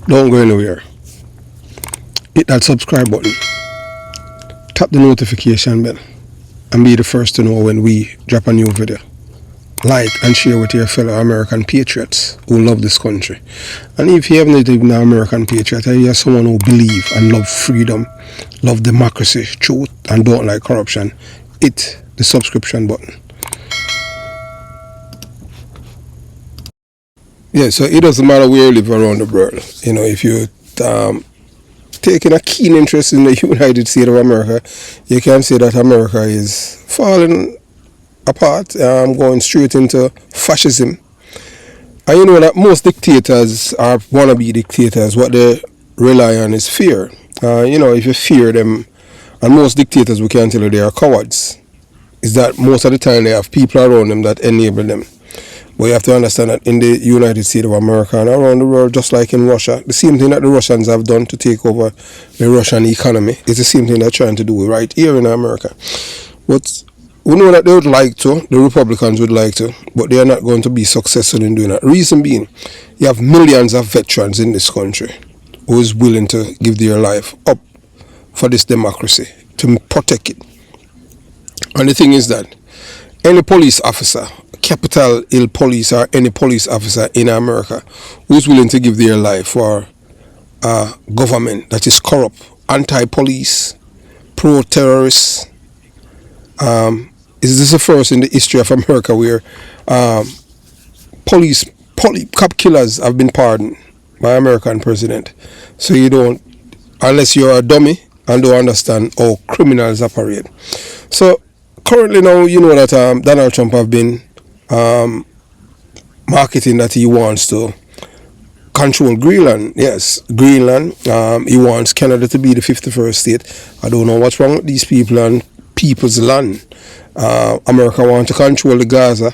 Don't go anywhere. Hit that subscribe button. Tap the notification bell and be the first to know when we drop a new video. Like and share with your fellow American patriots who love this country. And if you haven't even an American patriot, you are someone who believe and love freedom, love democracy, truth, and don't like corruption, hit the subscription button. Yeah, so it doesn't matter where you live around the world. You know, if you're taking a keen interest in the United States of America, you can say that America is falling apart, going straight into fascism. And you know that most dictators are wannabe dictators. What they rely on is fear. You know, if you fear them, and most dictators, we can tell you they are cowards, is that most of the time they have people around them that enable them. But you have to understand that in the United States of America and around the world, just like in Russia, the same thing that the Russians have done to take over the Russian economy is the same thing they're trying to do right here in America. But we know that they would like to, the Republicans would like to, but they are not going to be successful in doing that. Reason being, you have millions of veterans in this country who is willing to give their life up for this democracy, to protect it. And the thing is that any police officer, Capitol Hill police or any police officer in America who is willing to give their life for a government that is corrupt, anti-police, pro-terrorists, is this the first in the history of America where cop killers have been pardoned by American president? So you don't, unless you're a dummy and don't understand how criminals operate. So currently now, you know that Donald Trump have been marketing that he wants to control Greenland. Yes, Greenland. He wants Canada to be the 51st state. I don't know what's wrong with these people and people's land. America wants to control the Gaza,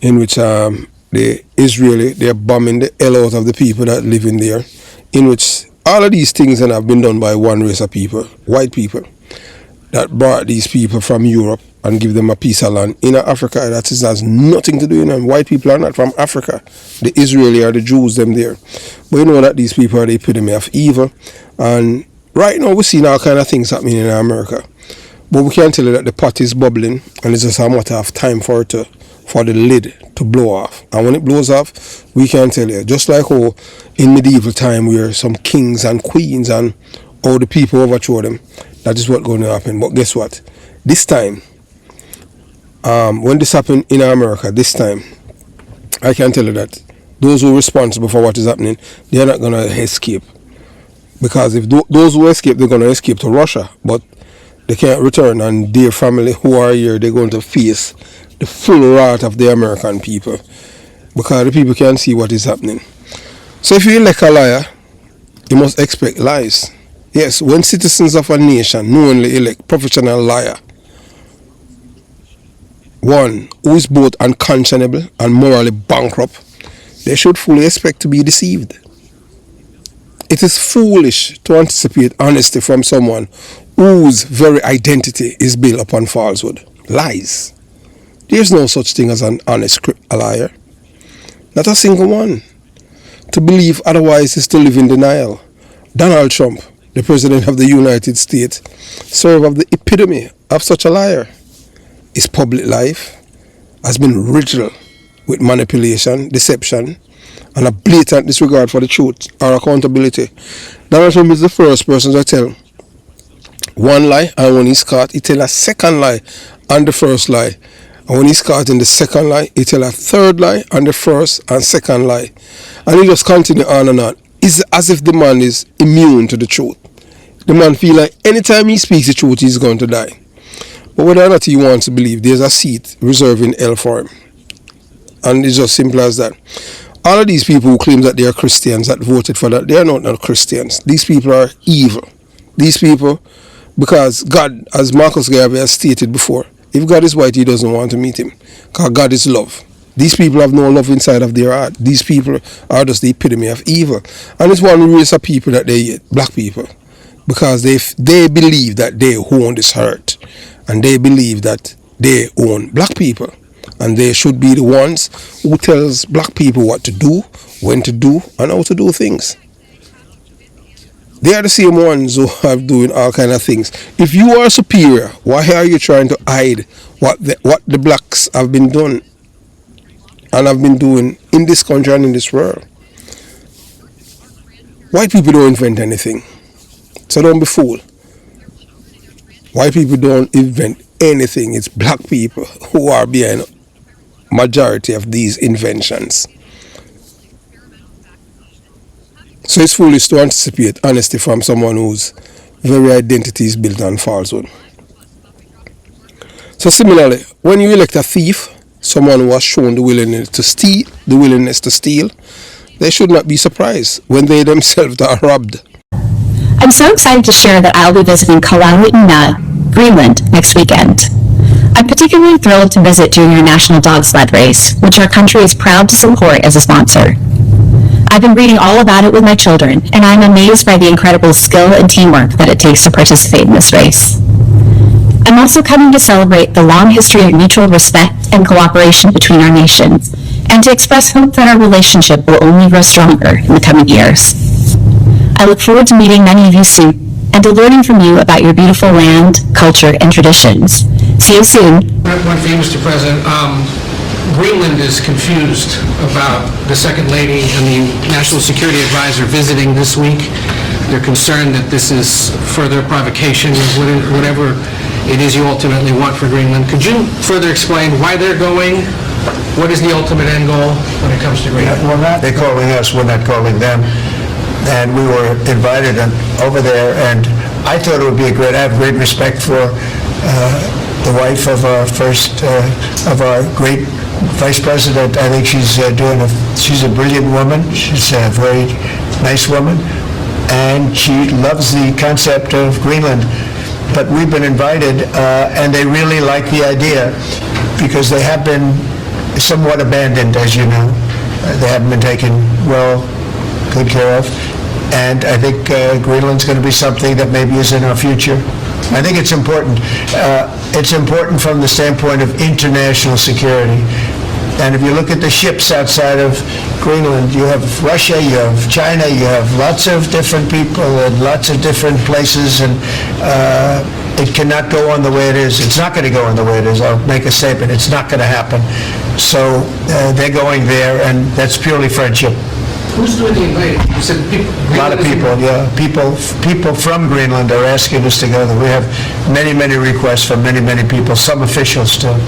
in which the Israeli, they're bombing the hell out of the people that live in there, in which all of these things have been done by one race of people, white people, that brought these people from Europe and give them a piece of land in Africa. That has nothing to do with them. White people are not from Africa. The Israeli are the Jews, them there. But you know that these people are the epitome of evil. And right now we're seeing all kind of things happening in America. But we can tell you that the pot is bubbling and it's just a matter of time for the lid to blow off. And when it blows off, we can tell you, just like how in medieval time where some kings and queens and all the people overthrow them, that is what's going to happen. But guess what? This time, when this happened in America, this time, I can tell you that those who are responsible for what is happening, they are not going to escape. Because if those who escape, they're going to escape to Russia. But they can't return, and their family who are here, they're going to face the full wrath of the American people. Because the people can't see what is happening. So if you elect a liar, you must expect lies. Yes, when citizens of a nation knowingly elect professional liar, one who is both unconscionable and morally bankrupt, they should fully expect to be deceived. It is foolish to anticipate honesty from someone whose very identity is built upon falsehood, lies. There is no such thing as an honest liar. Not a single one. To believe otherwise is to live in denial. Donald Trump, the President of the United States, serves as the epitome of such a liar. His public life has been riddled with manipulation, deception, and a blatant disregard for the truth or accountability. Donald Trump is the first person to tell one lie, and when he's caught, he tells a second lie on the first lie. And when he's caught in the second lie, he tells a third lie on the first and second lie. And he just continue on and on. It's as if the man is immune to the truth. The man feels like anytime he speaks the truth, he's going to die. But whether or not he wants to believe, there's a seat reserved in hell for him. And it's just simple as that. All of these people who claim that they are Christians, that voted for that, they are not Christians. These people are evil. These people, because God, as Marcus Garvey has stated before, if God is white, he doesn't want to meet him. Because God is love. These people have no love inside of their heart. These people are just the epitome of evil. And it's one race of people that they hate, black people. Because they believe that they own this earth. And they believe that they own black people. And they should be the ones who tells black people what to do, when to do, and how to do things. They are the same ones who are doing all kind of things. If you are superior, why are you trying to hide what the blacks have been done and have been doing in this country and in this world? White people don't invent anything, so don't be fooled. White people don't invent anything. It's black people who are behind majority of these inventions. So it's foolish to anticipate honesty from someone whose very identity is built on falsehood. So similarly, when you elect a thief, someone who has shown the willingness to steal, they should not be surprised when they themselves are robbed. I'm so excited to share that I'll be visiting Kalaalleq, Greenland, next weekend. I'm particularly thrilled to visit during our National Dog Sled Race, which our country is proud to support as a sponsor. I've been reading all about it with my children, and I'm amazed by the incredible skill and teamwork that it takes to participate in this race. I'm also coming to celebrate the long history of mutual respect and cooperation between our nations, and to express hope that our relationship will only grow stronger in the coming years. I look forward to meeting many of you soon, and to learning from you about your beautiful land, culture, and traditions. See you soon. One thing, Mr. President. Greenland is confused about the Second Lady and the National Security Advisor visiting this week. They're concerned that this is further provocation of whatever it is you ultimately want for Greenland. Could you further explain why they're going? What is the ultimate end goal when it comes to Greenland? Well, they're calling us, we're not calling them. And we were invited over there, and I thought it would be I have great respect for the wife of our great Vice President. I think she's she's a brilliant woman. She's a very nice woman, and she loves the concept of Greenland. But we've been invited, and they really like the idea because they have been somewhat abandoned, as you know. They haven't been taken good care of. And I think Greenland's going to be something that maybe is in our future. I think it's important. It's important from the standpoint of international security. And if you look at the ships outside of Greenland, you have Russia, you have China, you have lots of different people and lots of different places, and it cannot go on the way it is. It's not going to go on the way it is. I'll make a statement. It's not going to happen. So they're going there, and that's purely friendship. Who's doing the inviting? You said people. A lot of people, yeah. People from Greenland are asking us to go there. We have many, many requests from many, many people, some officials too.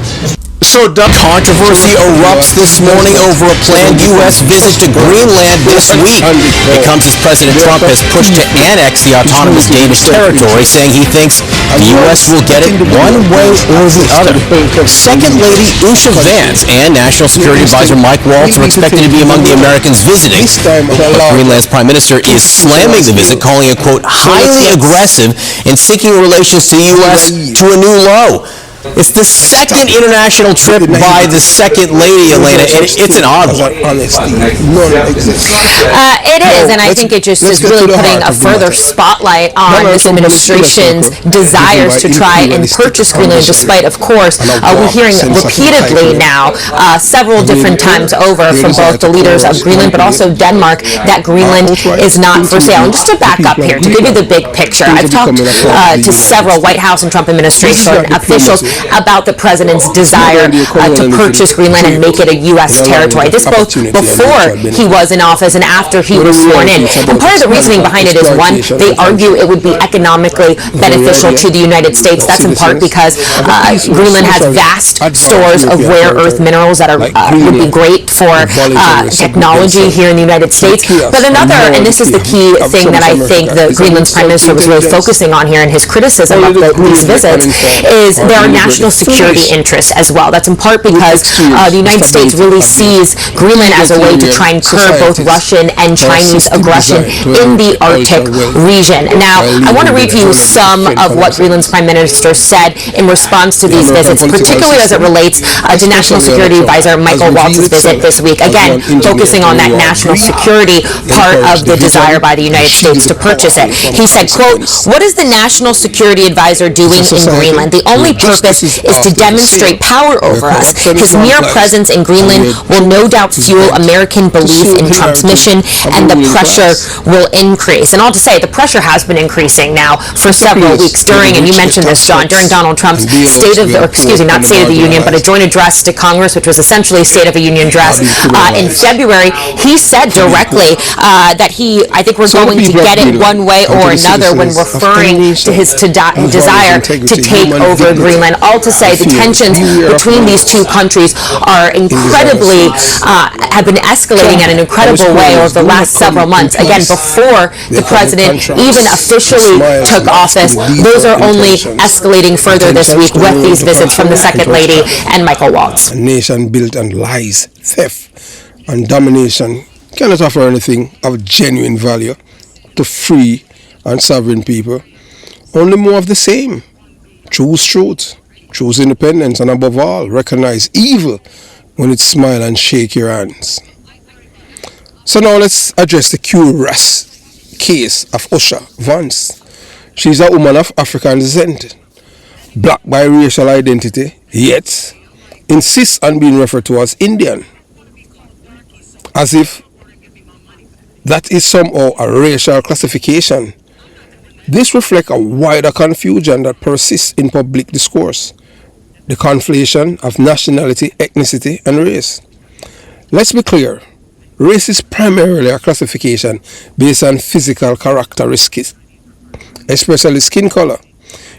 So controversy erupts this morning over a planned U.S. visit to Greenland this week. It comes as President Trump has pushed to annex the autonomous Danish territory, saying he thinks the U.S. will get it one way or the other. Second Lady USHA Vance and National Security Advisor Mike Waltz are expected to be among the Americans visiting. But Greenland's Prime Minister is slamming the visit, calling it, quote, highly aggressive and sinking relations to the U.S. to a new low. It's the second international trip by the Second Lady, Elena, and it's an odd one. It is, and I think it just is really putting a further spotlight on this administration's desires to try and purchase Greenland, despite, of course, we're hearing repeatedly now, several different times over from both the leaders of Greenland, but also Denmark, that Greenland is not for sale. And just to back up here, to give you the big picture, I've talked to several White House and Trump administration officials about the president's desire to purchase Greenland and make it a U.S. territory. This both before he was in office and after he was sworn in. And part of the reasoning behind it is, one, they argue it would be economically beneficial to the United States. That's in part because Greenland has vast stores of rare earth minerals that would be great for technology here in the United States. But another, and this is the key thing that I think the Greenland's Prime Minister was really focusing on here in his criticism of these visits, is there are national security interests as well. That's in part because the United States really sees Greenland as a way to try and curb both Russian and Chinese aggression in the Arctic region. Now, I want to read you some of what Greenland's Prime Minister said in response to these visits, particularly as it relates to National Security Advisor Michael Waltz's visit this week. Again, focusing on that national security part of the desire by the United States to purchase it. He said, quote, "What is the National Security Advisor doing in Greenland? The only purpose purpose is to demonstrate power over us. His mere presence in Greenland will no doubt fuel American belief in Trump's mission, and the pressure will increase. And all to say, the pressure has been increasing now for several weeks during, and you mentioned this, John, during Donald Trump's not State of the Union, but a joint address to Congress, which was essentially a State of the Union address in February. He said directly that I think we're going to get it one way or another when referring to his desire to take over Greenland. All to say, the tensions between these two countries are incredibly, have been escalating at an incredible way over the last several months. Again, before the president even officially took office, those are only escalating further this week with these visits from the Second Lady and Michael Waltz. A nation built on lies, theft, and domination cannot offer anything of genuine value to free and sovereign people. Only more of the same. Choose truth, choose independence, and above all, recognize evil when it smile and shake your hands. So now let's address the curious case of USHA VANCE. She's a woman of African descent, black by racial identity, yet insists on being referred to as Indian, as if that is somehow a racial classification. This reflects a wider confusion that persists in public discourse, the conflation of nationality, ethnicity, and race. Let's be clear, race is primarily a classification based on physical characteristics, especially skin color.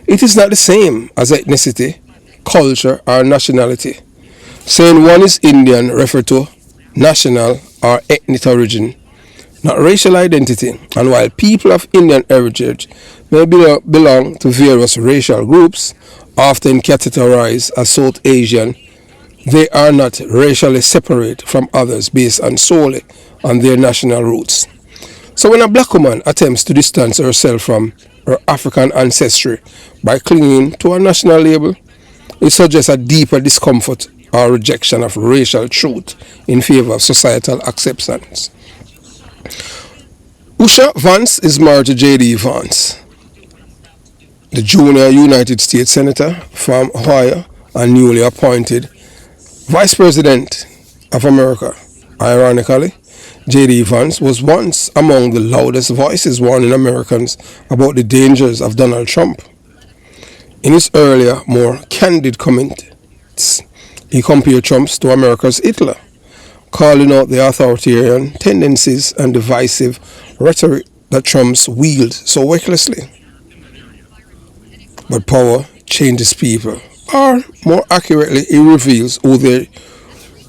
It is not the same as ethnicity, culture, or nationality. Saying one is Indian refers to national or ethnic origin, not racial identity. And while people of Indian heritage may belong to various racial groups, often categorized as South Asian, they are not racially separate from others based solely on their national roots. So when a black woman attempts to distance herself from her African ancestry by clinging to a national label, it suggests a deeper discomfort or rejection of racial truth in favor of societal acceptance. USHA Vance is married to J.D. Vance, the junior United States Senator from Ohio and newly appointed Vice President of America. Ironically, J.D. Vance was once among the loudest voices warning Americans about the dangers of Donald Trump. In his earlier, more candid comments, he compared Trump to America's Hitler, calling out the authoritarian tendencies and divisive rhetoric that Trump wields so recklessly. But power changes people, or more accurately, it reveals who they're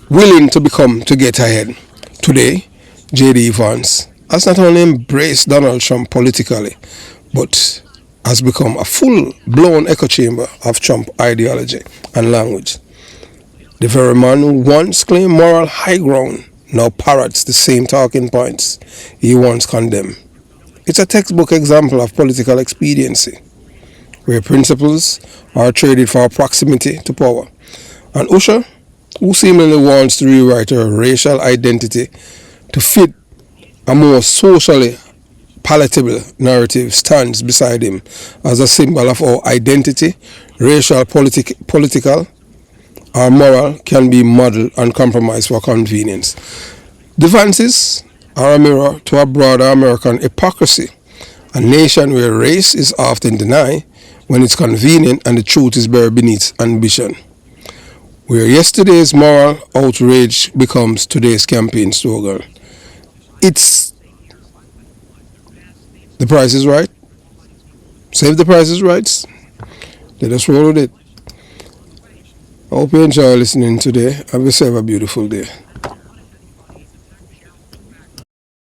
willing to become to get ahead. Today, J.D. Vance has not only embraced Donald Trump politically, but has become a full-blown echo chamber of Trump ideology and language. The very man who once claimed moral high ground now parrots the same talking points he once condemned. It's a textbook example of political expediency, where principles are traded for proximity to power. And USHA, who seemingly wants to rewrite her racial identity to fit a more socially palatable narrative, stands beside him as a symbol of how identity, racial, political, or moral can be modeled and compromised for convenience. The Vances are a mirror to a broader American hypocrisy, a nation where race is often denied when it's convenient and the truth is buried beneath ambition, where yesterday's moral outrage becomes today's campaign slogan. It's the price is right. Save the Price is Right. Let us roll with it. I hope you enjoy listening today. Have yourself a beautiful day.